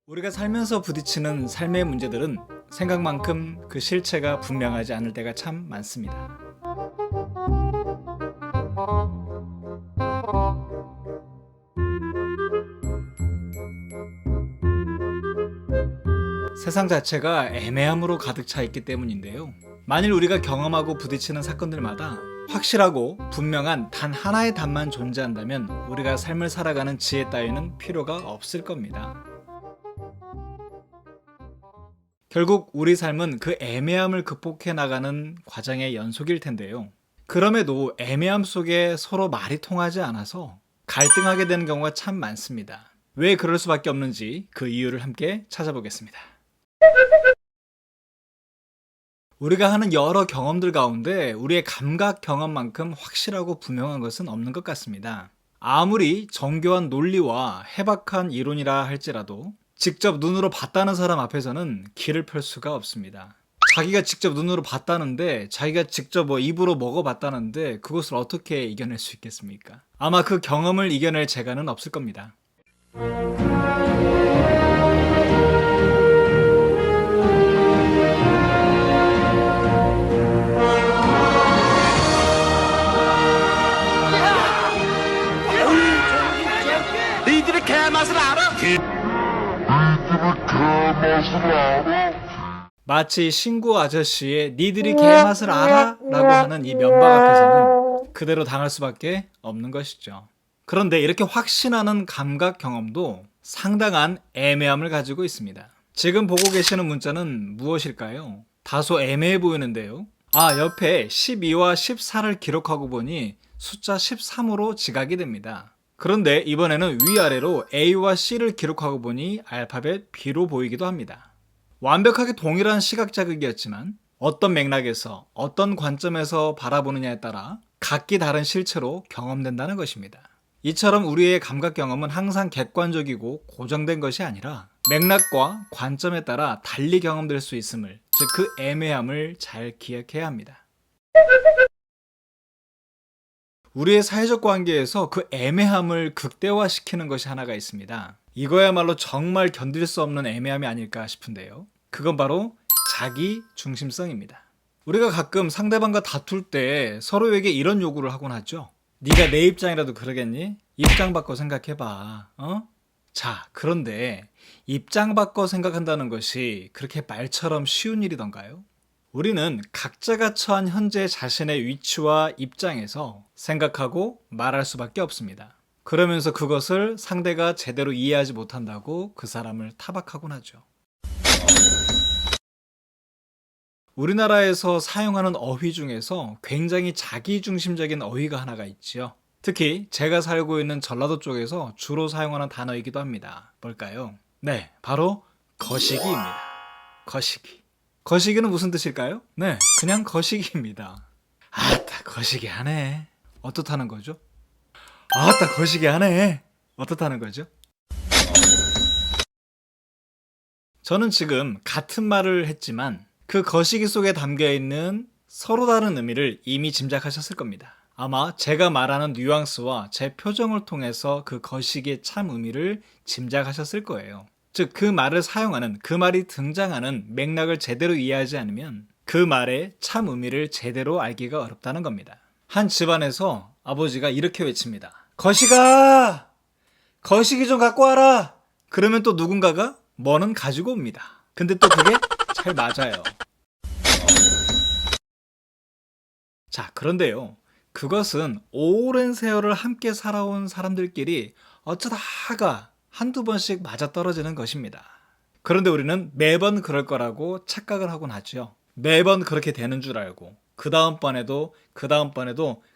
우리가 살면서 부딪히는 삶의 문제들은 생각만큼 그 실체가 분명하지 않을 때가 참 많습니다. 세상 자체가 애매함으로 가득 차 있기 때문인데요. 만일 우리가 경험하고 부딪히는 사건들마다 확실하고 분명한 단 하나의 답만 존재한다면 우리가 삶을 살아가는 지혜 따위는 필요가 없을 겁니다. 결국 우리 삶은 그 애매함을 극복해 나가는 과정의 연속일 텐데요. 그럼에도 애매함 속에 서로 말이 통하지 않아서 갈등하게 되는 경우가 참 많습니다. 왜 그럴 수밖에 없는지 그 이유를 함께 찾아보겠습니다. 우리가 하는 여러 경험들 가운데 우리의 감각 경험만큼 확실하고 분명한 것은 없는 것 같습니다. 아무리 정교한 논리와 해박한 이론이라 할지라도 직접 눈으로 봤다는 사람 앞에서는 기를 펼 수가 없습니다. 자기가 직접 눈으로 봤다는데, 자기가 직접 입으로 먹어봤다는데 그것을 어떻게 이겨낼 수 있겠습니까? 아마 그 경험을 이겨낼 재간은 없을 겁니다. 니들의 개맛을 알아? 마치 신구 아저씨의 니들이 개맛을 알아? 라고 하는 이 면박 앞에서는 그대로 당할 수밖에 없는 것이죠. 그런데 이렇게 확신하는 감각 경험도 상당한 애매함을 가지고 있습니다. 지금 보고 계시는 문자는 무엇일까요? 다소 애매해 보이는데요. 옆에 12와 14를 기록하고 보니 숫자 13으로 지각이 됩니다. 그런데 이번에는 위아래로 A와 C를 기록하고 보니 알파벳 B로 보이기도 합니다. 완벽하게 동일한 시각 자극이었지만 어떤 맥락에서 어떤 관점에서 바라보느냐에 따라 각기 다른 실체로 경험된다는 것입니다. 이처럼 우리의 감각 경험은 항상 객관적이고 고정된 것이 아니라 맥락과 관점에 따라 달리 경험될 수 있음을, 즉 그 애매함을 잘 기억해야 합니다. 우리의 사회적 관계에서 그 애매함을 극대화시키는 것이 하나가 있습니다. 이거야말로 정말 견딜 수 없는 애매함이 아닐까 싶은데요. 그건 바로 자기 중심성입니다. 우리가 가끔 상대방과 다툴 때 서로에게 이런 요구를 하곤 하죠. 네가 내 입장이라도 그러겠니? 입장 바꿔 생각해봐. 자, 그런데 입장 바꿔 생각한다는 것이 그렇게 말처럼 쉬운 일이던가요? 우리는 각자가 처한 현재 자신의 위치와 입장에서 생각하고 말할 수밖에 없습니다. 그러면서 그것을 상대가 제대로 이해하지 못한다고 그 사람을 타박하곤 하죠. 우리나라에서 사용하는 어휘 중에서 굉장히 자기중심적인 어휘가 하나가 있지요. 특히 제가 살고 있는 전라도 쪽에서 주로 사용하는 단어이기도 합니다. 뭘까요? 네, 바로 거시기입니다. 거시기. 거시기는 무슨 뜻일까요? 네, 그냥 거시기입니다. 아따, 거시기 하네. 어떻다는 거죠? 아따, 거시기 하네. 어떻다는 거죠? 저는 지금 같은 말을 했지만 그 거시기 속에 담겨있는 서로 다른 의미를 이미 짐작하셨을 겁니다. 아마 제가 말하는 뉘앙스와 제 표정을 통해서 그 거시기의 참 의미를 짐작하셨을 거예요. 즉, 그 말을 사용하는, 그 말이 등장하는 맥락을 제대로 이해하지 않으면 그 말의 참 의미를 제대로 알기가 어렵다는 겁니다. 한 집안에서 아버지가 이렇게 외칩니다. 거시가! 거시기 좀 갖고 와라! 그러면 또 누군가가 뭐는 가지고 옵니다. 근데 또 그게 잘 맞아요. 자, 그런데요. 그것은 오랜 세월을 함께 살아온 사람들끼리 어쩌다가 한두 번씩 맞아떨어지는 것입니다. 그런데 우리는 매번 그럴 거라고 착각을 하곤 하죠. 매번 그렇게 되는 줄 알고 그 다음번에도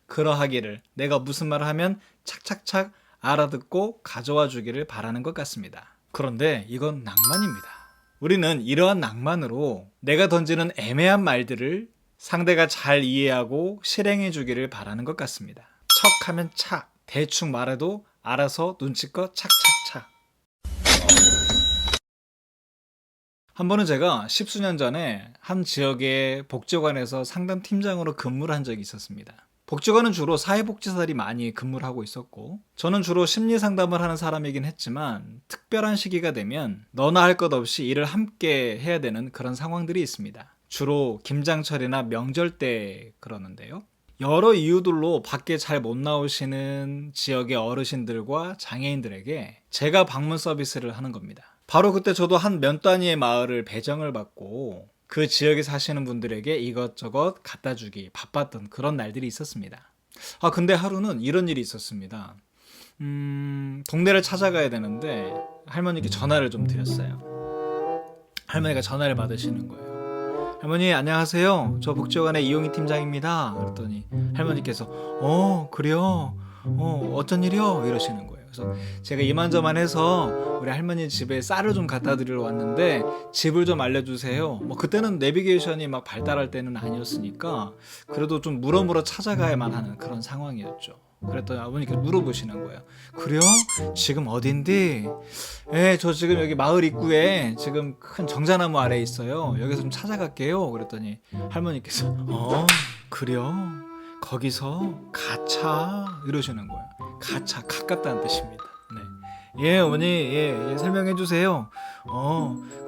그러하기를, 내가 무슨 말을 하면 착착착 알아듣고 가져와 주기를 바라는 것 같습니다. 그런데 이건 낭만입니다. 우리는 이러한 낭만으로 내가 던지는 애매한 말들을 상대가 잘 이해하고 실행해 주기를 바라는 것 같습니다. 척하면 착, 대충 말해도 알아서 눈치껏 착착착. 한 번은 제가 10수년 전에 한 지역의 복지관에서 상담팀장으로 근무를 한 적이 있었습니다. 복지관은 주로 사회복지사들이 많이 근무를 하고 있었고, 저는 주로 심리 상담을 하는 사람이긴 했지만 특별한 시기가 되면 너나 할 것 없이 일을 함께 해야 되는 그런 상황들이 있습니다. 주로 김장철이나 명절 때 그러는데요. 여러 이유들로 밖에 잘 못 나오시는 지역의 어르신들과 장애인들에게 제가 방문 서비스를 하는 겁니다. 바로 그때 저도 한 몇 단위의 마을을 배정을 받고 그 지역에 사시는 분들에게 이것저것 갖다 주기 바빴던 그런 날들이 있었습니다. 근데 하루는 이런 일이 있었습니다. 동네를 찾아가야 되는데 할머니께 전화를 좀 드렸어요. 할머니가 전화를 받으시는 거예요. 할머니 안녕하세요. 저 복지관의 이용희 팀장입니다. 그랬더니 할머니께서 그래요? 어쩐 일이요? 이러시는 거예요. 그래서 제가 이만저만해서 우리 할머니 집에 쌀을 좀 갖다 드리러 왔는데 집을 좀 알려주세요. 그때는 내비게이션이 막 발달할 때는 아니었으니까 그래도 좀 물어물어 찾아가야만 하는 그런 상황이었죠. 그랬더니 아버님께서 물어보시는 거예요. 그래요? 지금 어딘데? 저 지금 여기 마을 입구에 지금 큰 정자나무 아래에 있어요. 여기서 좀 찾아갈게요. 그랬더니 할머니께서 그래요? 거기서 가차 이러시는 거예요. 가차 가깝다는 뜻입니다. 네. 예 어머니 예 설명해 주세요.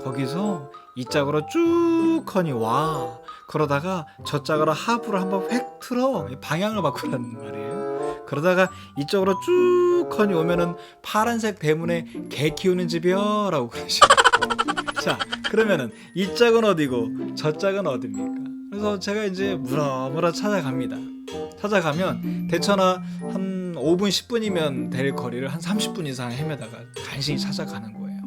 거기서 이 짝으로 쭉 커니 와. 그러다가 저 짝으로 하부를 한번 획 틀어. 방향을 바꾸라는 말이에요. 그러다가 이쪽으로 쭉 커니 오면은 파란색 대문에 개 키우는 집이요 라고 그러시는 거예요. 자 그러면은 이 짝은 어디고 저 짝은 어딥니까? 그래서 제가 이제 무라무라 찾아갑니다. 찾아가면 대처나 한 5분 10분이면 될 거리를 한 30분 이상 헤매다가 간신히 찾아가는 거예요.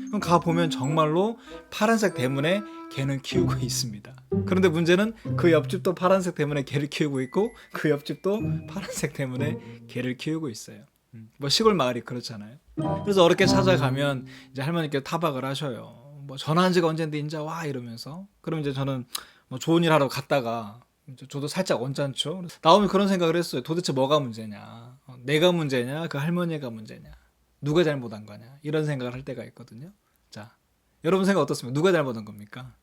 그럼 가보면 정말로 파란색 대문에 개는 키우고 있습니다. 그런데 문제는 그 옆집도 파란색 대문에 개를 키우고 있고 그 옆집도 파란색 대문에 개를 키우고 있어요. 시골 마을이 그렇잖아요. 그래서 어렵게 찾아가면 이제 할머니께 타박을 하셔요. 전화한 지가 언젠데 인자 와 이러면서. 그럼 이제 저는 좋은 일 하러 갔다가 저도 살짝 언짢죠. 나오면 그런 생각을 했어요. 도대체 뭐가 문제냐? 내가 문제냐? 그 할머니가 문제냐? 누가 잘못한 거냐? 이런 생각을 할 때가 있거든요. 자, 여러분 생각 어떻습니까? 누가 잘못한 겁니까?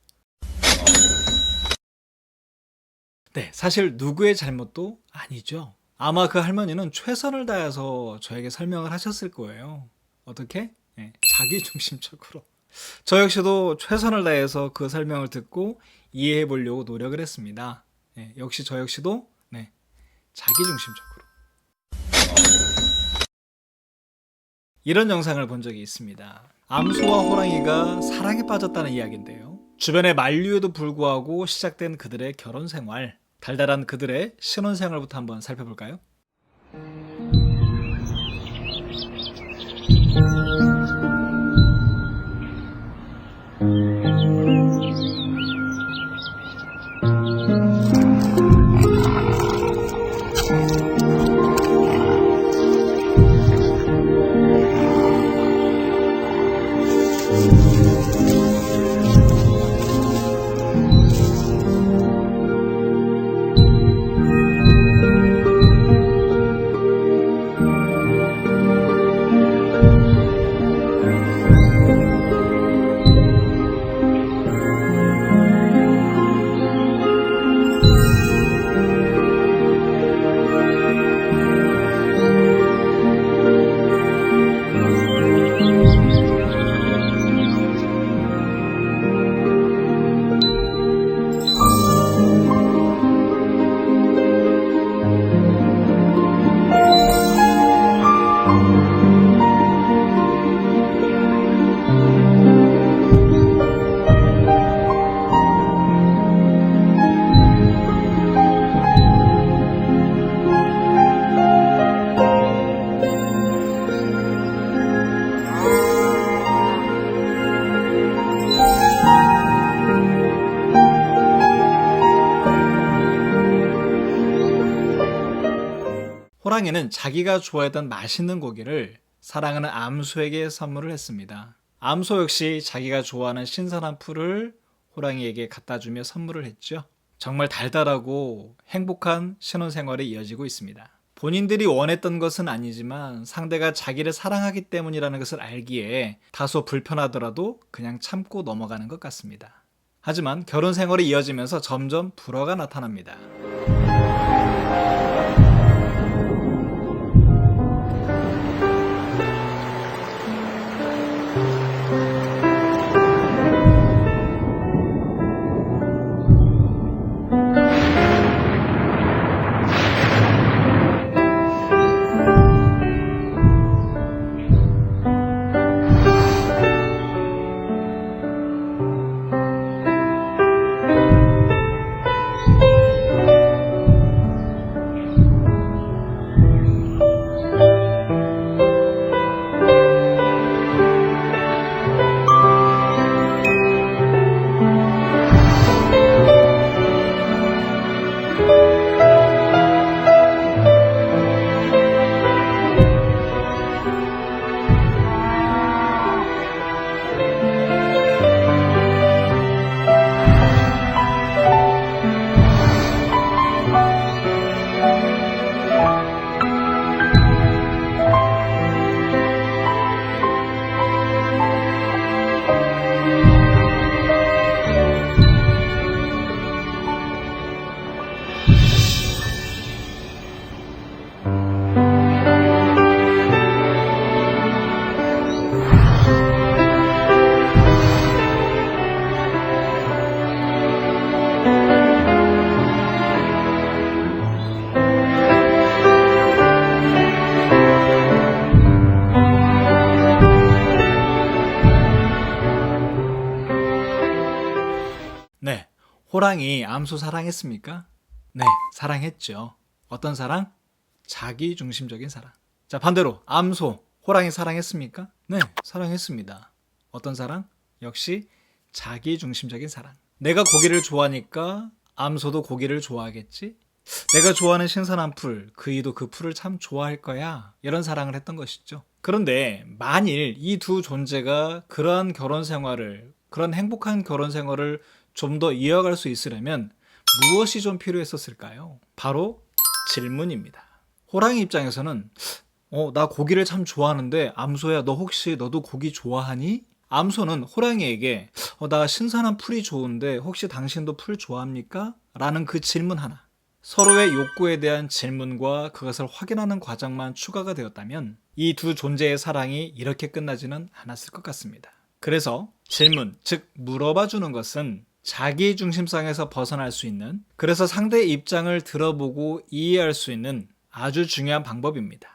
네, 사실 누구의 잘못도 아니죠. 아마 그 할머니는 최선을 다해서 저에게 설명을 하셨을 거예요. 어떻게? 네, 자기중심적으로. 저 역시도 최선을 다해서 그 설명을 듣고 이해해 보려고 노력을 했습니다. 네, 역시 저 역시도 자기중심적으로. 이런 영상을 본 적이 있습니다. 암소와 호랑이가 사랑에 빠졌다는 이야기인데요. 주변의 만류에도 불구하고 시작된 그들의 결혼 생활, 달달한 그들의 신혼 생활부터 한번 살펴볼까요? 호랑이는 자기가 좋아했던 맛있는 고기를 사랑하는 암소에게 선물을 했습니다. 암소 역시 자기가 좋아하는 신선한 풀을 호랑이에게 갖다 주며 선물을 했죠. 정말 달달하고 행복한 신혼생활이 이어지고 있습니다. 본인들이 원했던 것은 아니지만 상대가 자기를 사랑하기 때문이라는 것을 알기에 다소 불편하더라도 그냥 참고 넘어가는 것 같습니다. 하지만 결혼 생활이 이어지면서 점점 불화가 나타납니다. 호랑이 암소 사랑했습니까? 네, 사랑했죠. 어떤 사랑? 자기중심적인 사랑. 자, 반대로 암소, 호랑이 사랑했습니까? 네, 사랑했습니다. 어떤 사랑? 역시 자기중심적인 사랑. 내가 고기를 좋아하니까 암소도 고기를 좋아하겠지? 내가 좋아하는 신선한 풀, 그이도 그 풀을 참 좋아할 거야. 이런 사랑을 했던 것이죠. 그런데 만일 이 두 존재가 그러한 결혼 생활을, 그런 행복한 결혼 생활을 좀 더 이어갈 수 있으려면 무엇이 좀 필요했었을까요? 바로 질문입니다. 호랑이 입장에서는 나 고기를 참 좋아하는데 암소야, 너 혹시 너도 고기 좋아하니? 암소는 호랑이에게 나 신선한 풀이 좋은데 혹시 당신도 풀 좋아합니까? 라는 그 질문 하나. 서로의 욕구에 대한 질문과 그것을 확인하는 과정만 추가가 되었다면 이 두 존재의 사랑이 이렇게 끝나지는 않았을 것 같습니다. 그래서 질문, 즉 물어봐 주는 것은 자기 중심성에서 벗어날 수 있는, 그래서 상대의 입장을 들어보고 이해할 수 있는 아주 중요한 방법입니다.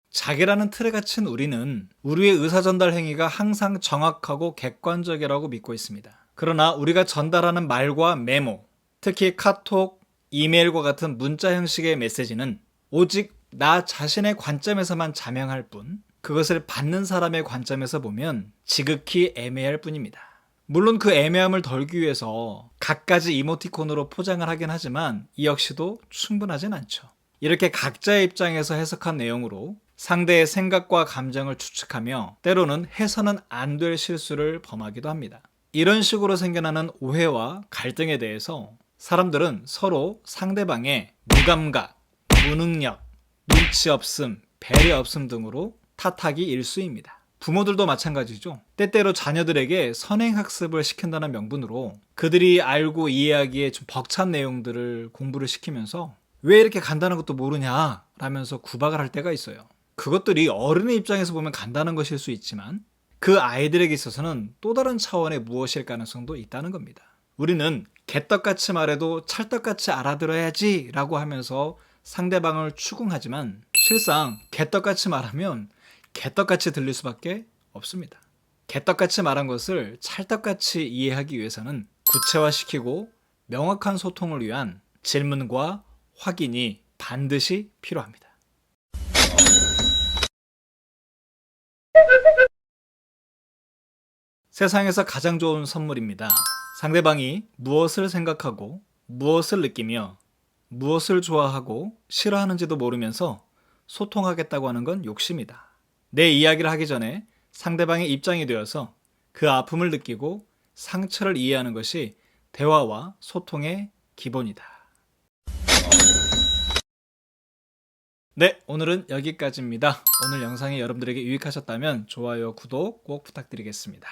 자기라는 틀에 갇힌 우리는 우리의 의사전달 행위가 항상 정확하고 객관적이라고 믿고 있습니다. 그러나 우리가 전달하는 말과 메모, 특히 카톡, 이메일과 같은 문자 형식의 메시지는 오직 나 자신의 관점에서만 자명할 뿐, 그것을 받는 사람의 관점에서 보면 지극히 애매할 뿐입니다. 물론 그 애매함을 덜기 위해서 갖가지 이모티콘으로 포장을 하긴 하지만 이 역시도 충분하진 않죠. 이렇게 각자의 입장에서 해석한 내용으로 상대의 생각과 감정을 추측하며 때로는 해서는 안 될 실수를 범하기도 합니다. 이런 식으로 생겨나는 오해와 갈등에 대해서 사람들은 서로 상대방의 무감각, 무능력, 눈치 없음, 배려 없음 등으로 탓하기 일쑤입니다. 부모들도 마찬가지죠. 때때로 자녀들에게 선행학습을 시킨다는 명분으로 그들이 알고 이해하기에 좀 벅찬 내용들을 공부를 시키면서 왜 이렇게 간단한 것도 모르냐 라면서 구박을 할 때가 있어요. 그것들이 어른의 입장에서 보면 간단한 것일 수 있지만 그 아이들에게 있어서는 또 다른 차원의 무엇일 가능성도 있다는 겁니다. 우리는 개떡같이 말해도 찰떡같이 알아들어야지 라고 하면서 상대방을 추궁하지만 실상 개떡같이 말하면 개떡같이 들릴 수밖에 없습니다. 개떡같이 말한 것을 찰떡같이 이해하기 위해서는 구체화시키고 명확한 소통을 위한 질문과 확인이 반드시 필요합니다. 세상에서 가장 좋은 선물입니다. 상대방이 무엇을 생각하고 무엇을 느끼며 무엇을 좋아하고 싫어하는지도 모르면서 소통하겠다고 하는 건 욕심이다. 내 이야기를 하기 전에 상대방의 입장이 되어서 그 아픔을 느끼고 상처를 이해하는 것이 대화와 소통의 기본이다. 네, 오늘은 여기까지입니다. 오늘 영상이 여러분들에게 유익하셨다면 좋아요, 구독 꼭 부탁드리겠습니다.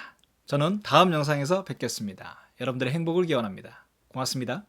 저는 다음 영상에서 뵙겠습니다. 여러분들의 행복을 기원합니다. 고맙습니다.